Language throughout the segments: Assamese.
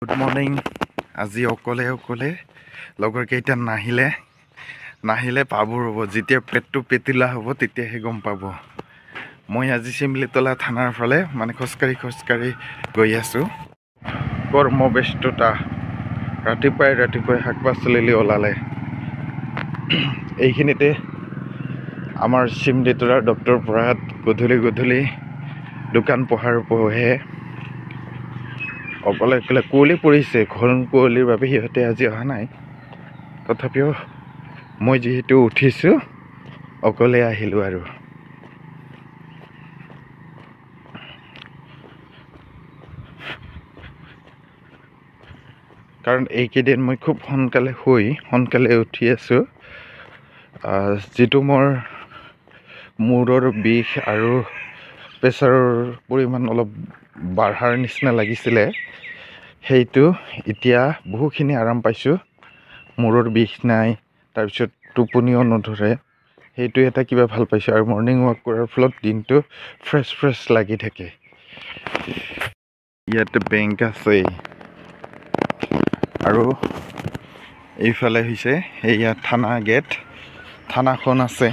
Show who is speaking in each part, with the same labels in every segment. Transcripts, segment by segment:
Speaker 1: Good morning. আজি অকলে লগৰ কেইটা নাহিলে পাব ৰ'ব। যেতিয়া পেটটো পেটিলা হ'ব তেতিয়াহে গম পাব। মই আজি চিমলিতলা থানাৰ ফালে খোজকাঢ়ি গৈ আছোঁ। কৰ্মব্যস্ততা ৰাতিপুৱাই শাক পাচলি ওলালে। এইখিনিতে আমাৰ চিমলিতলাৰ ডক্টৰ পঢ়াত গধূলি দোকান পোহাৰ বহে। অকলে কুঁৱলী পৰিছে, ঘন কুঁৱলীৰ বাবে সিহঁতে আজি অহা নাই। তথাপিও মই যিহেতু উঠিছোঁ অকলে আহিলোঁ আৰু। কাৰণ এইকেইদিন মই খুব সোনকালে উঠি আছোঁ। যিটো মোৰ মূৰৰ বিষ আৰু প্ৰেছাৰৰ পৰিমাণ অলপ বাঢ়াৰ নিচিনা লাগিছিলে, সেইটো এতিয়া বহুখিনি আৰাম পাইছোঁ। মূৰৰ বিষ নাই, তাৰপিছত টোপনিও নধৰে। সেইটো এটা কিবা ভাল পাইছোঁ। আৰু মৰ্ণিং ৱাক কৰাৰ ফলত দিনটো ফ্ৰেছ লাগি থাকে। ইয়াতে বেংক আছে আৰু এইফালে হৈছে সেয়া থানা গেট। থানাখন আছে।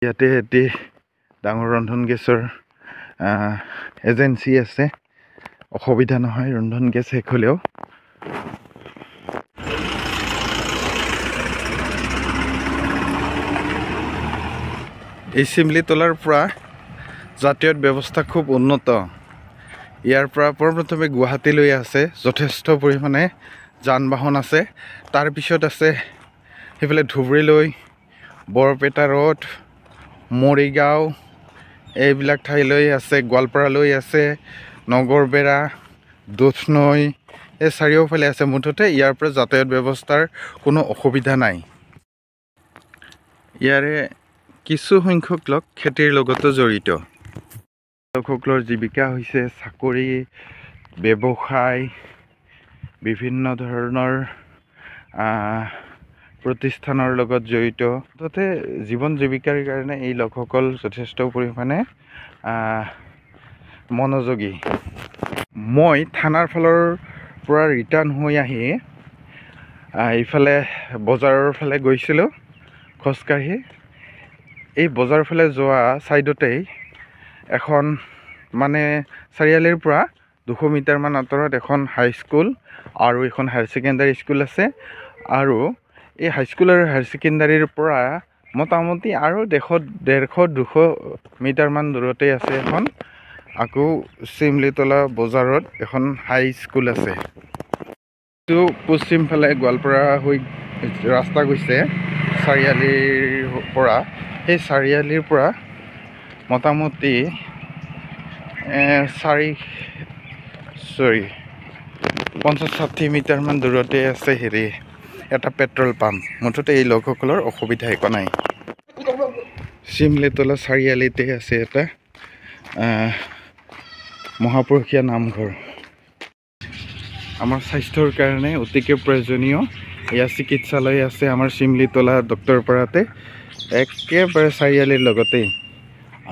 Speaker 1: ইয়াতে এটি ডাঙৰ ৰন্ধন গেছৰ এজেঞ্চি আছে। অসুবিধা নহয় ৰন্ধন গেছ শেষ হ'লেও। এই চিমলিতলাৰ পৰা যাতায়াত ব্যৱস্থা খুব উন্নত। ইয়াৰ পৰা পোনপ্ৰথমে গুৱাহাটীলৈ আছে, যথেষ্ট পৰিমাণে যান বাহন আছে। তাৰপিছত আছে সেইফালে ধুবুৰীলৈ, বৰপেটা ৰোড, মৰিগাঁও, এইবিলাক ঠাইলৈ আছে, গোৱালপাৰালৈ আছে, নগৰবেৰা, দুধনৈ, এই চাৰিওফালে আছে। মুঠতে ইয়াৰ পৰা যাতায়াত ব্যৱস্থাৰ কোনো অসুবিধা নাই। ইয়াৰে কিছু সংখ্যক লোক খেতিৰ লগতো জড়িত। লোকসকলৰ জীৱিকা হৈছে চাকৰি, ব্যৱসায়, বিভিন্ন ধৰণৰ প্ৰতিষ্ঠানৰ লগত জড়িত। মুঠতে জীৱন জীৱিকাৰ কাৰণে এই লোকসকল যথেষ্ট পৰিমাণে মনোযোগী। মই থানাৰ ফালৰ পৰা ৰিটাৰ্ণ হৈ আহি এইফালে বজাৰৰ ফালে গৈছিলোঁ খোজকাঢ়ি। এই বজাৰৰ ফালে যোৱা ছাইডতেই এখন চাৰিআলিৰ পৰা 200 মিটাৰমান আঁতৰত এখন হাইস্কুল আৰু এখন হায়াৰ ছেকেণ্ডাৰী স্কুল আছে। আৰু এই হাইস্কুল আৰু হায়াৰ ছেকেণ্ডাৰীৰ পৰা মোটামুটি আৰু 150-200 মিটাৰমান দূৰতে আছে এখন আকৌ চিমলিতলা বজাৰত এখন হাই স্কুল আছে। এইটো পশ্চিম ফালে গোৱালপাৰা হৈ ৰাস্তা গৈছে চাৰিআলিৰ পৰা। সেই চাৰিআলিৰ পৰা মোটামুটি 50-60 মিটাৰমান দূৰতে আছে এটা পেট্ৰল পাম্প। মুঠতে এই লোকসকলৰ অসুবিধা একো নাই। চিমলিতলা চাৰিআলিতে আছে এটা মহাপুৰুষীয়া নামঘৰ। আমাৰ স্বাস্থ্যৰ কাৰণে অতিকে প্ৰয়োজনীয় এয়া চিকিৎসালয় আছে আমাৰ চিমলিতলা ডক্টৰ পাৰাতে, একেবাৰে চাৰিআলিৰ লগতেই।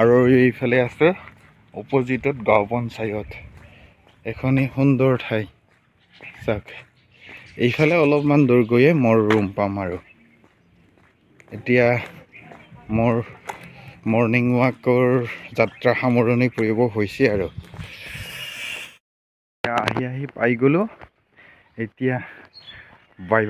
Speaker 1: আৰু এইফালে আছে অপজিটত গাঁও পঞ্চায়ত, এখনেই সুন্দৰ ঠাই। চাওক, এইফালে অলপমান দূৰ গৈয়ে মোৰ ৰুম পাম। আৰু এতিয়া মোৰ মৰ্ণিং ৱাকৰ যাত্ৰা সামৰণি পৰিব হৈছে আৰু আহি পাই গ'লোঁ। এতিয়া বাই।